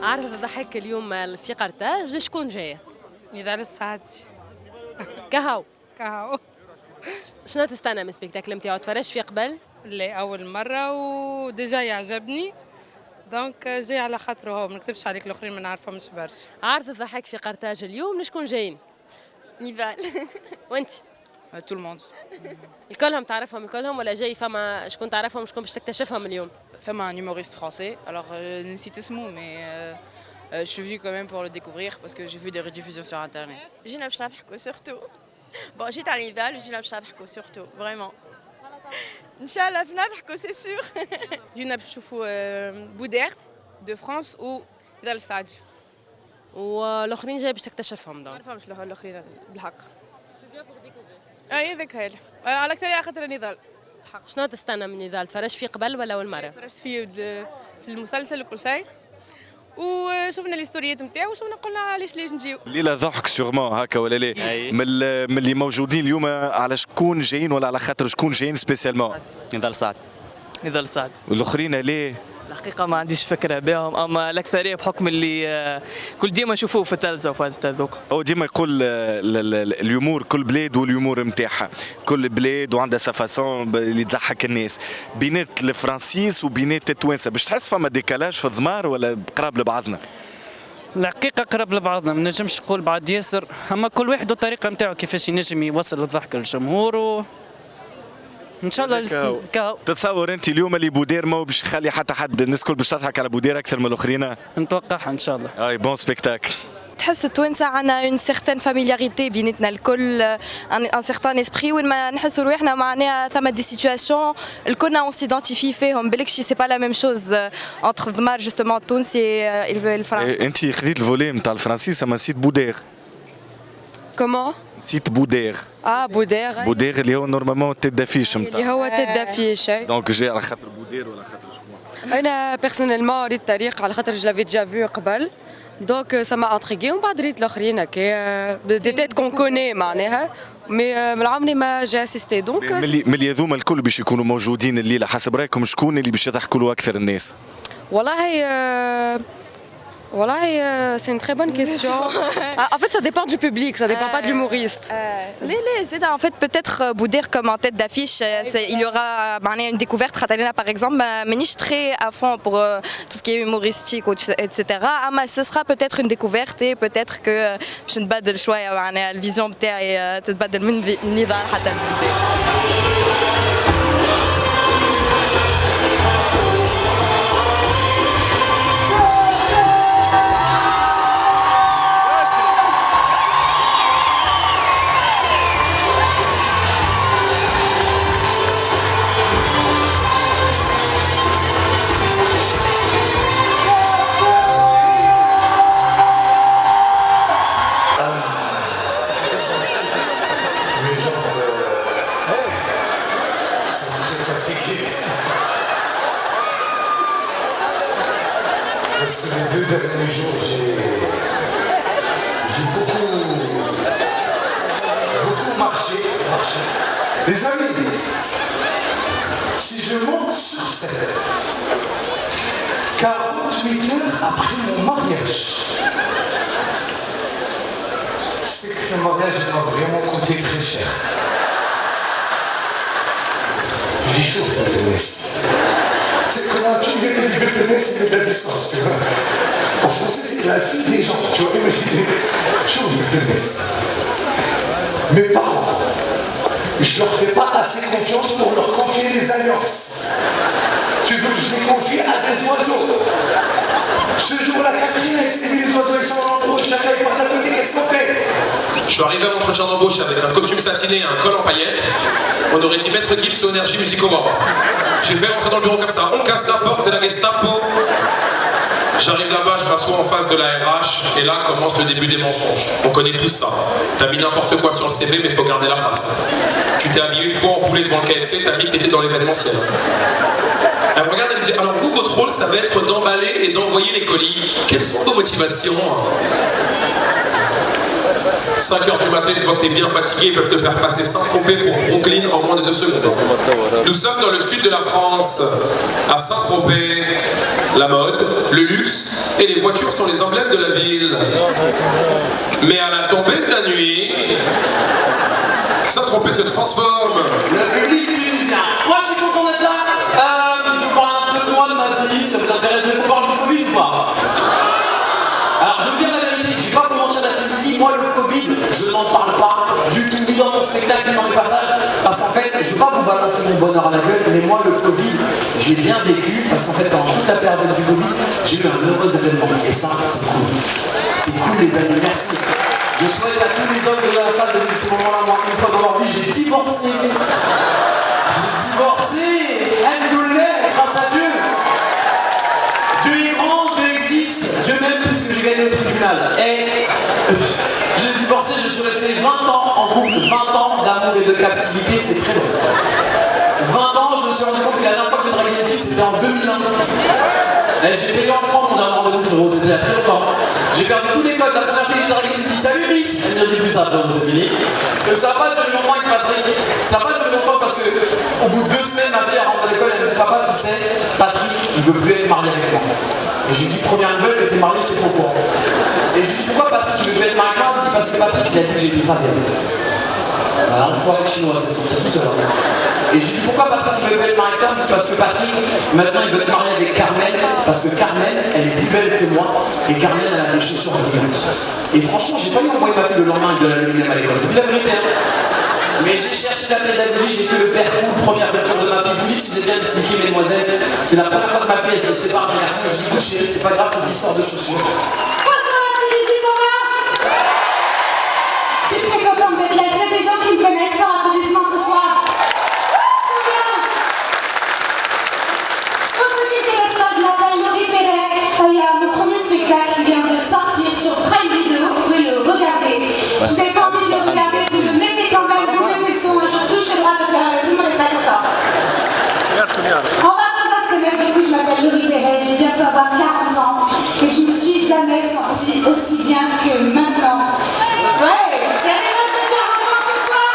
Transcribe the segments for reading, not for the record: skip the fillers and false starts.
عرض الضحك اليوم في قرطاج شكون جاية؟ نضال الساعاتي كهو. كهو. شنو تستنى من السبيكتاكل نتاعو؟ تفرجت فيه قبل؟ لا أول مرة وديجا يعجبني دونك جاي على خاطره هو ما نكذبش عليك الآخرين ما نعرفهمش برشا. عرض الضحك في قرطاج اليوم شكون جايين؟ نيفال. وانت؟ تو الموند. الكلهم تعرفهم الكلهم ولا جاي فما شكون تعرفهم شكون باش تكتشفهم اليوم؟ Femme un humoriste français. Alors, je ne cite ce mot, mais je suis venue quand même pour le découvrir parce que j'ai vu des rediffusions sur Internet. جينا باش نضحكوا سورتو. بون جيت على نيفال وجينا باش نضحكوا سورتو فريمون. ان شاء الله بنضحكوا سي سور. جينا باش نشوفوا بودير دو فرانس و نضال السعدي. والاخرين جاي باش تكتشفهم ما دونك. نفهمش الاخرين بالحق. اي ذاك هي على اكثر خاطر نضال. شنو تستنى من نضال؟ تفرجت فيه قبل ولا اول مرة؟ فرجت فيه في المسلسل وكل شيء. وشفنا الهستوريات نتاعو وشفنا قلنا علاش ليش نجيو. ليلة ضحك سيغمون هكا ولا لا؟ من اللي موجودين اليوم على شكون جايين ولا على خاطر شكون جايين سبيسيالمون؟ نضال سعد. نضال سعد. والاخرين ليه؟ الحقيقة ما عنديش فكرة بهم أما الأكثرية بحكم اللي كل ديما نشوفوه في التلفزة وفازت هذوك. هو ديما يقول اليومور كل بلاد واليومور نتاعها، كل بلاد وعندها سافاسون اللي تضحك الناس، بينات الفرنسيس وبينات التوانسة، باش تحس فما ديكالاج في الضمار ولا قراب لبعضنا؟ الحقيقة قرب لبعضنا ما نجمش نقول بعد ياسر، أما كل واحد والطريقة نتاعو كيفاش ينجم يوصل الضحك للجمهور ان شاء الله كاو. تتصور انت اليوم اللي بودير ما باش يخلي حتى حد الناس الكل باش تضحك على بودير اكثر من الاخرين؟ نتوقعها ان شاء الله. اي بون سبيكتاكل. تحس التوانسة عنا اون سيغتان فاميلياريتي بيناتنا الكل، ان سيغتان اسبري وين ما نحسوا روحنا معناها ثما دي سيتواسيون الكلنا اون سيدونتيفي فيهم بالكشي سي با لا ميم شوز انتر ضمار جوستومون التونسي الفرنسي. انت خديت الفولي نتاع الفرنسي سما سيت بودير. كومون؟ سيت بودير. بودير. بودير اللي هو نورمالمون تيت دافيش نتاع. اللي هو تيت دافيش. دونك جاي على خاطر بودير ولا خاطر شكون؟ انا بيرسونيلمون ريت التاريخ على خاطر جو لافي ديجا فيو قبل دونك سا ما انتريغي ومن بعد ريت الاخرين هكا دي تيت كون كوني معناها مي من عمري ما جا اسيستي دونك ملي هذوما الكل باش يكونوا موجودين الليله حسب رايكم شكون اللي باش يضحكوا له اكثر الناس؟ Voilà, c'est une très bonne question. En fait, ça dépend du public, ça dépend pas de l'humoriste. En fait, peut-être Boudir comme en tête d'affiche, il y aura une découverte. Khatalina, par exemple, mais je suis très à fond pour tout ce qui est humoristique, etc. Mais ce sera peut-être une découverte et peut-être que je ne badel شوية معناها الفيزيون بتاعي تتبدل من نضال حتى البودير. Parce que les 2 derniers jours, j'ai beaucoup marché. Les amis, si je monte sur scène 48 heures après mon mariage, c'est que le mariage m'a vraiment coûté très cher. J'ai chaud pour le tennis. C'est comment tu viens de le tennis et de la distance, tu vois. En français, c'est la fille des gens, tu vois. Imaginer, chaud le tennis. Mes parents, je leur fais pas assez confiance pour leur confier les alliances. Tu veux que je les confie à des oiseaux? Ce jour-là, Catherine et ses 1000 oiseaux, ils sont en embauche, chacun ils partent à côté, qu'est-ce qu'on fait? Je suis arrivé à l'entretien d'embauche avec un costume satiné et un col en paillettes. On aurait dit Maître Gibbs au Énergie Music Award. J'ai fait rentrer dans le bureau comme ça. On casse la porte, c'est la Gestapo. J'arrive là-bas, je m'assois en face de la RH et là commence le début des mensonges. On connaît tous ça. T'as mis n'importe quoi sur le CV mais faut garder la face. Tu t'es habillé une fois en poulet devant le KFC, t'as mis que t'étais dans l'événementiel. Elle me regarde et me dit, alors vous, votre rôle, ça va être d'emballer et d'envoyer les colis. Quelles sont vos motivations? 5h du matin, une fois que t'es bien fatigué, ils peuvent te faire passer Saint-Tropez pour Brooklyn en moins de 2 secondes. Nous sommes dans le sud de la France, à Saint-Tropez. La mode, le luxe et les voitures sont les emblèmes de la ville. Mais à la tombée de la nuit, Saint-Tropez se transforme. Le public tunisien. Moi, je suis content d'être là. Je vous parle un peu de moi, de ma vie. Ça vous intéresse de vous parler du Covid ou pas? Alors, je vous dis la vérité, je ne vais pas vous mentir la Tunisie. Moi, le Covid, je n'en parle pas du tout, ni dans mon spectacle, ni dans mes passages. Parce qu'en fait, je ne vais pas vous balancer mon bonheur à la gueule, mais moi, le Covid, je l'ai bien vécu. Parce qu'en fait, pendant toute la période du Covid, j'ai eu un heureux événement. Et ça, c'est cool. C'est cool, les amis. Merci. Je souhaite à tous les hommes de la salle depuis ce moment-là, moi, une fois dans leur vie, j'ai divorcé. J'ai divorcé. Alhamdoulilah, grâce à Dieu. Dieu est grand, Dieu existe. Dieu m'aime puisque j'ai gagné au tribunal. Et j'ai divorcé, je suis resté 20 ans en couple. 20 ans d'amour et de captivité, c'est très long. 20 ans, je me suis rendu compte que la dernière fois que j'ai dragué une fille, c'était en 2001. J'ai payé en France mon amour de frérot, c'était il y a très longtemps. J'ai perdu tous les codes. La première fille que j'ai draguée, j'ai dit salut Miss. Elle me dit plus ça, frérot, c'est fini. Ça n'a pas duré longtemps avec Patrick. Ça n'a pas duré longtemps parce que au bout de 2 semaines, ma fille rentre à l'école, elle me dit papa, tu sais, Patrick, il veut plus être marié avec moi. Et je lui dis première nouvelle, t'étais marié, j'étais trop courant. Et je lui dis pourquoi Patrick, il veut plus être marié avec moi? Il me dit parce que Patrick, il a dit que j'étais pas bien. Voilà, on voit avec chinois, c'est sorti tout seul. Et je lui dis pourquoi Patrick veut être marié avec moi? Parce que Patrick, maintenant il veut être marié avec Carmen, parce que Carmen, elle est plus belle que moi, et Carmen, elle a des chaussures brillantes. Et franchement, j'ai failli envoyer ma fille le lendemain avec de l'aluminium à l'école. Je vous dis la vérité, hein. Mais j'ai cherché la pédagogie, j'ai fait le percours, première lecture de ma fille. Vous dites, je vous ai bien expliqué, mesdemoiselles. C'est la première fois que ma fille se sépare d'un garçon. Je dis, écoute chérie, c'est pas grave, cette histoire de chaussures. Je suis très contente d'être là. C'est des gens qui me connaissent par applaudissement ce soir. Pour ceux qui connaissent pas, je m'appelle Laurie Perret. Il y a mon premier spectacle qui vient de sortir sur Prime Video. Vous pouvez le regarder. Je vous ai pas envie de le regarder, vous le mettez quand même, vous mettez le son, je touche le bras de cœur, tout le monde est très content. On va se connaître, du coup, je m'appelle Laurie Perret, je vais bientôt avoir 40 ans et je me suis jamais sentie aussi bien que maintenant. Ouais, il y a des notes de 40 ans ce soir.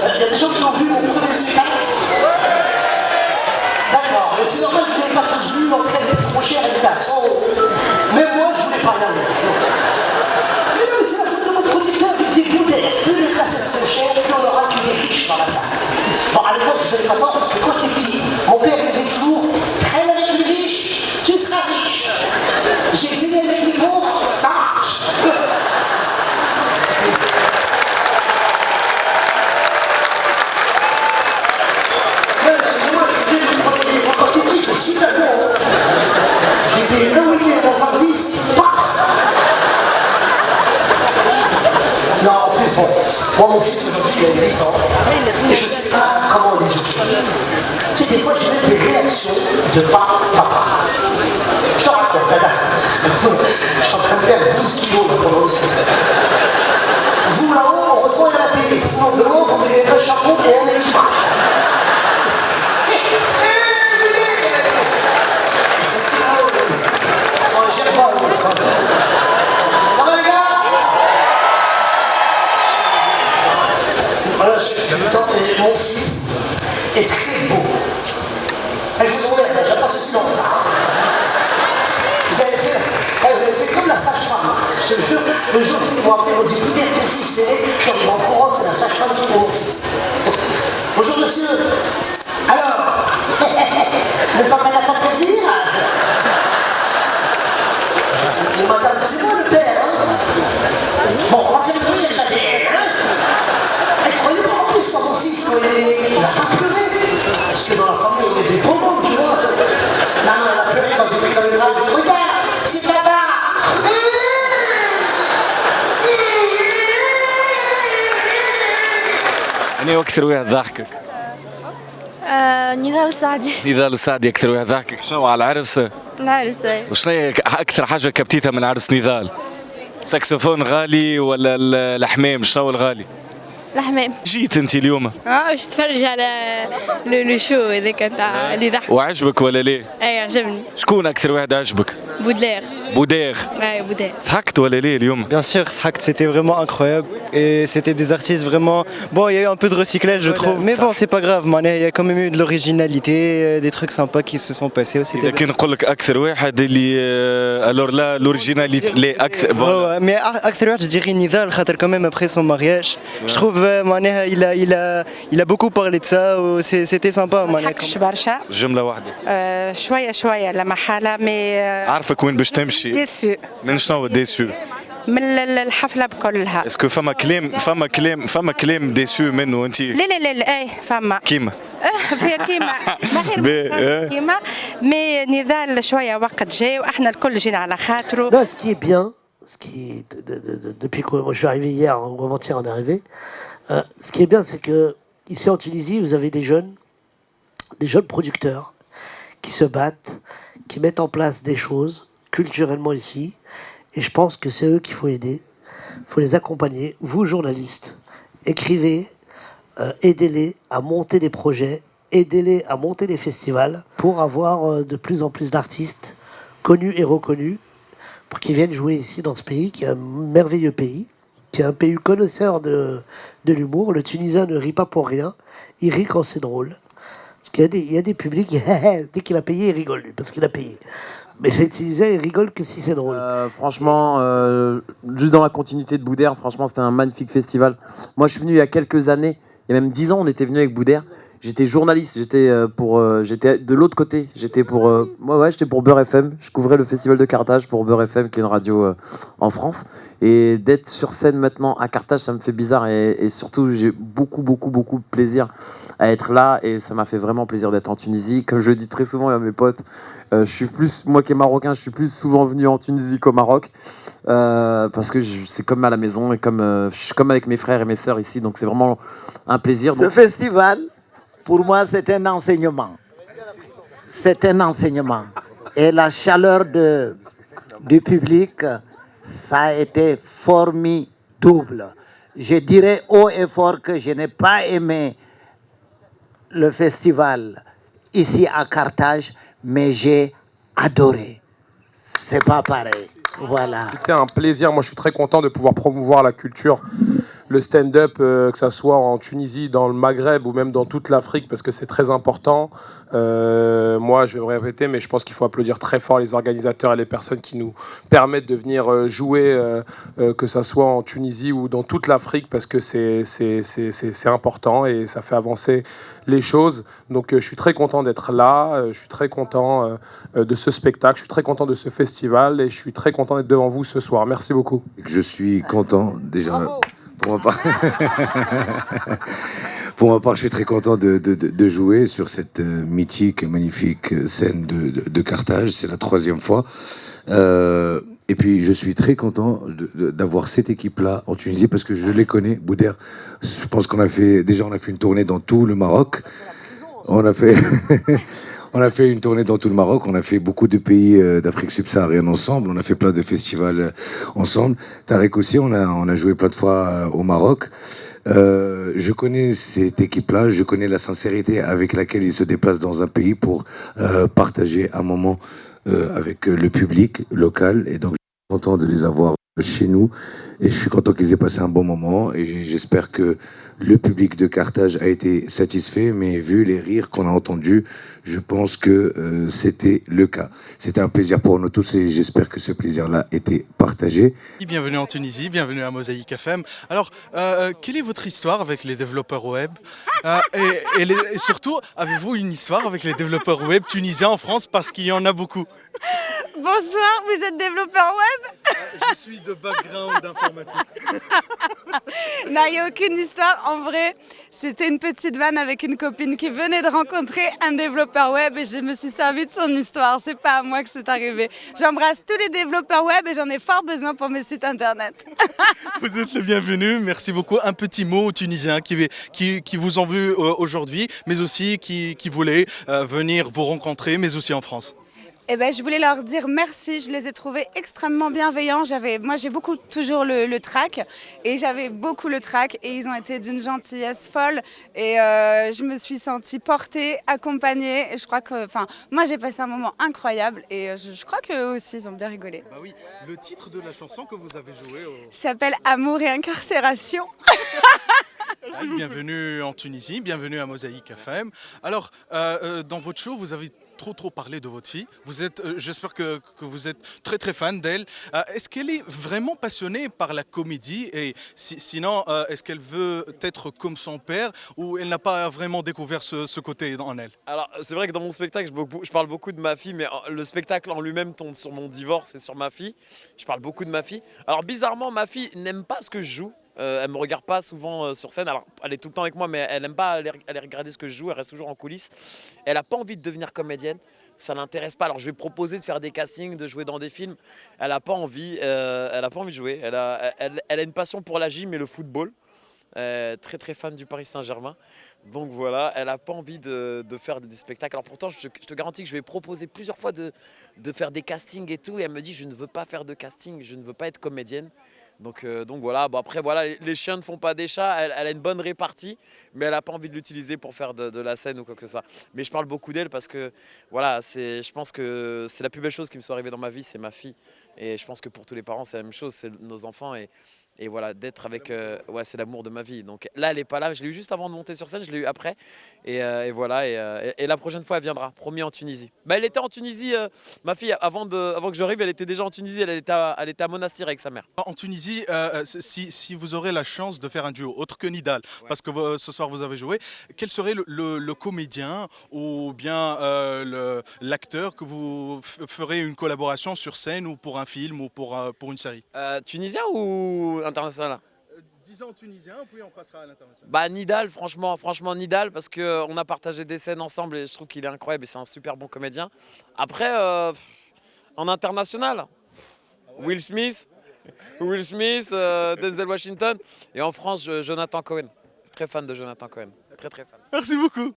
Il y a des gens qui ont vu mon premier spectacle. D'accord, mais c'est normal que vous n'avez pas tous vu l'entrée d'être trop cher, elle était à 100 €. Mais moi, je voulais pas y aller. Mais non, c'est la faute de mon producteur qui dit écoutez, plus les places elles sont chères, plus on aura que des riches dans la salle. Bon, à l'époque, je ne savais pas voir, parce que quand j'étais petit, mon père me disait toujours traîne avec les riches, tu seras riche. J'ai essayé avec les pauvres, ça marche. Moi, mon fils, aujourd'hui, il a 8 ans. Et je ne sais pas comment on les occupe. Tu sais, des fois, j'ai même des réactions de papa. Je te raconte, dada. Je suis en train de perdre 12 kilos pendant le spectacle. Vous, là-haut, on reçoit de la télé. Sinon, de l'eau, vous mettez un chapeau et un équipage. Ça va, les gars? Voilà, je suis content et mon fils est très beau. Elle vous souhaite, j'ai pas ceci dans ça. Vous avez fait comme la sage-femme. Je te jure, le jour où ils m'ont appelé, ils m'ont dit peut-être ton fils est né, je suis en courant, c'est la sage-femme qui est mon fils. Bonjour monsieur. Alors, le papa n'a pas plaisir? Madame, c'est moi le père, hein? Bon, on va faire le bruit, j'exagère, hein? Et croyez pas en plus, mon fils, il a pas pleuré. Parce que dans la famille, on est des bonbons, tu vois. Non, elle a pleuré quand j'étais comme une rage. Regarde, c'est papa! أنا أكثر واحد ضحكك؟ نضال السعدي. نضال السعدي أكثر واحد ضحكك، شنو على العرس؟ العرس. وشنو هي أكثر حاجة كبتيتها من عرس نضال؟ ساكسفون غالي ولا الحمام؟ شنو الغالي؟ الحمام. جيت أنت اليوم؟ باش تتفرج على لو شو هذاك تاع اللي ضحك. وعجبك ولا ليه؟ اي عجبني. شكون أكثر واحد عجبك؟ بودلير. بودير. اي بودلير. ضحكت ولا ليه اليوم؟ Bien sûr, Tract, c'était vraiment incroyable et c'était des artistes vraiment. Bon, il y a eu un peu de recyclage, je trouve, mais bon, c'est pas grave, man. Il y a quand même eu de l'originalité, des trucs sympas qui se sont passés aussi. إذا كان نقول لك أكثر واحد اللي alors là l'originalité les أكثر. Ouais, mais أكثر واحد je dirais Nidal, خاطر quand même après son mariage, je trouve معناها il a beaucoup parlé de ça, c'était sympa معناها. حكش برشا. جملة واحدة. شوية لا محالة مي. عارفك وين باش تمشي؟ ديسو. من شنو ديسو؟ من الحفلة بكلها. اسكو فما كلام ديسو منه انت؟ لا اي فما. كيما؟ فيها كيما ما غير كيما مي نضال شوية وقت جاي واحنا الكل جينا على خاطره. Là, ce qui est bien, depuis que moi je suis arrivé hier, ou avant-hier on est arrivé, ce qui est bien c'est que ici en Tunisie vous avez des jeunes producteurs qui se battent, qui mettent en place des choses culturellement ici. Et je pense que c'est eux qu'il faut aider, il faut les accompagner. Vous, journalistes, écrivez, aidez-les à monter des projets, aidez-les à monter des festivals pour avoir de plus en plus d'artistes connus et reconnus pour qu'ils viennent jouer ici dans ce pays, qui est un merveilleux pays, qui est un pays connaisseur de l'humour. Le Tunisien ne rit pas pour rien, il rit quand c'est drôle. Parce qu'il y a des publics, dès qu'il a payé, il rigole, lui, parce qu'il a payé. Mais les Tunisiens, ils rigolent que si c'est drôle. Franchement, juste dans la continuité de Boudère, franchement, c'était un magnifique festival. Moi, je suis venu il y a quelques années, il y a même 10 ans, on était venu avec Boudère. J'étais journaliste, j'étais de l'autre côté. J'étais pour Beurre FM. Je couvrais le festival de Carthage pour Beurre FM, qui est une radio en France. Et d'être sur scène maintenant à Carthage, ça me fait bizarre. Et surtout, j'ai beaucoup de plaisir à être là. Et ça m'a fait vraiment plaisir d'être en Tunisie. Comme je le dis très souvent à mes potes, je suis plus, moi qui est marocain, je suis plus souvent venu en Tunisie qu'au Maroc. Parce que c'est comme à la maison et je suis comme avec mes frères et mes sœurs ici. Donc c'est vraiment un plaisir. Ce festival, pour moi, c'est un enseignement. C'est un enseignement. Et la chaleur du public, ça a été formidable. Je dirais haut et fort que je n'ai pas aimé le festival ici à Carthage, mais j'ai adoré. C'est pas pareil. Voilà. C'était un plaisir. Moi, je suis très content de pouvoir promouvoir la culture, le stand-up, que ça soit en Tunisie, dans le Maghreb ou même dans toute l'Afrique, parce que c'est très important. Moi, je vais me répéter, mais je pense qu'il faut applaudir très fort les organisateurs et les personnes qui nous permettent de venir jouer, que ça soit en Tunisie ou dans toute l'Afrique, parce que c'est important et ça fait avancer les choses. Donc je suis très content d'être là, je suis très content de ce spectacle, je suis très content de ce festival et je suis très content d'être devant vous ce soir. Merci beaucoup. Je suis content déjà. Pour ma part, je suis très content de jouer sur cette mythique et magnifique scène de Carthage. C'est la 3e fois. Et puis je suis très content d'avoir cette équipe-là en Tunisie parce que je les connais. Boudère, je pense qu'on a fait une tournée dans tout le Maroc. On a fait une tournée dans tout le Maroc. On a fait beaucoup de pays d'Afrique subsaharienne ensemble. On a fait plein de festivals ensemble. Tarek aussi, on a joué plein de fois au Maroc. Je connais cette équipe-là, je connais la sincérité avec laquelle ils se déplacent dans un pays pour partager un moment avec le public local. Et donc, je suis content de les avoir chez nous. Et je suis content qu'ils aient passé un bon moment. Et j'espère que le public de Carthage a été satisfait. Mais vu les rires qu'on a entendus, je pense que c'était le cas. C'était un plaisir pour nous tous et j'espère que ce plaisir-là était partagé. Bienvenue en Tunisie, bienvenue à Mosaïque FM. Alors, quelle est votre histoire avec les développeurs web et surtout, avez-vous une histoire avec les développeurs web tunisiens en France parce qu'il y en a beaucoup? Bonsoir, vous êtes développeur web? Je suis de background informatique. Non, il n'y a aucune histoire. En vrai, c'était une petite vanne avec une copine qui venait de rencontrer un développeur web et je me suis servi de son histoire. C'est pas à moi que c'est arrivé. J'embrasse tous les développeurs web et j'en ai fort besoin pour mes sites internet. Vous êtes le bienvenu, merci beaucoup. Un petit mot aux Tunisiens qui vous ont vu aujourd'hui, mais aussi qui voulaient venir vous rencontrer, mais aussi en France. Eh ben, je voulais leur dire merci, je les ai trouvés extrêmement bienveillants. Moi, j'ai beaucoup toujours le trac et j'avais beaucoup le trac et ils ont été d'une gentillesse folle et je me suis sentie portée, accompagnée et je crois que, moi j'ai passé un moment incroyable et je crois qu'eux aussi ils ont bien rigolé. Bah oui, le titre de la chanson que vous avez joué s'appelle Amour et incarcération. Merci, bienvenue en Tunisie, bienvenue à Mosaïque FM. Alors, dans votre show, vous avez trop parlé de votre fille. J'espère que vous êtes très fan d'elle. Est-ce qu'elle est vraiment passionnée par la comédie et sinon, est-ce qu'elle veut être comme son père ou elle n'a pas vraiment découvert ce côté en elle? Alors, c'est vrai que dans mon spectacle, je parle beaucoup de ma fille, mais le spectacle en lui-même tourne sur mon divorce et sur ma fille. Je parle beaucoup de ma fille. Alors, bizarrement, ma fille n'aime pas ce que je joue. Elle me regarde pas souvent sur scène. Alors, elle est tout le temps avec moi, mais elle n'aime pas aller regarder ce que je joue. Elle reste toujours en coulisses. Elle n'a pas envie de devenir comédienne. Ça l'intéresse pas. Alors, je vais proposer de faire des castings, de jouer dans des films. Elle n'a pas envie. Elle a pas envie de jouer. Elle a une passion pour la gym et le football. Très fan du Paris Saint-Germain. Donc voilà, elle n'a pas envie de faire des spectacles. Alors pourtant, je te garantis que je vais proposer plusieurs fois de faire des castings et tout. Et elle me dit, je ne veux pas faire de casting, je ne veux pas être comédienne. Donc voilà, bon après voilà, les chiens ne font pas des chats, elle a une bonne répartie, mais elle n'a pas envie de l'utiliser pour faire de la scène ou quoi que ce soit. Mais je parle beaucoup d'elle parce que voilà, je pense que c'est la plus belle chose qui me soit arrivée dans ma vie, c'est ma fille. Et je pense que pour tous les parents, c'est la même chose, c'est nos enfants. Et voilà, d'être avec... ouais, c'est l'amour de ma vie. Donc là, elle n'est pas là. Je l'ai eu juste avant de monter sur scène, je l'ai eu après. Et voilà, et la prochaine fois, elle viendra, promis, en Tunisie. Bah, elle était en Tunisie, ma fille, avant que j'arrive, elle était déjà en Tunisie. Elle était à Monastir avec sa mère. En Tunisie, si vous aurez la chance de faire un duo, autre que Nidal, parce que ce soir vous avez joué, quel serait le comédien ou bien l'acteur que vous ferez une collaboration sur scène ou pour un film ou pour une série? Tunisien ou international? Disons tunisien, puis on passera à l'international. Bah Nidal, franchement Nidal, parce qu'on a partagé des scènes ensemble et je trouve qu'il est incroyable et c'est un super bon comédien. Après, en international, Will Smith, Denzel Washington, et en France, Jonathan Cohen. Très fan de Jonathan Cohen, très fan. Merci beaucoup.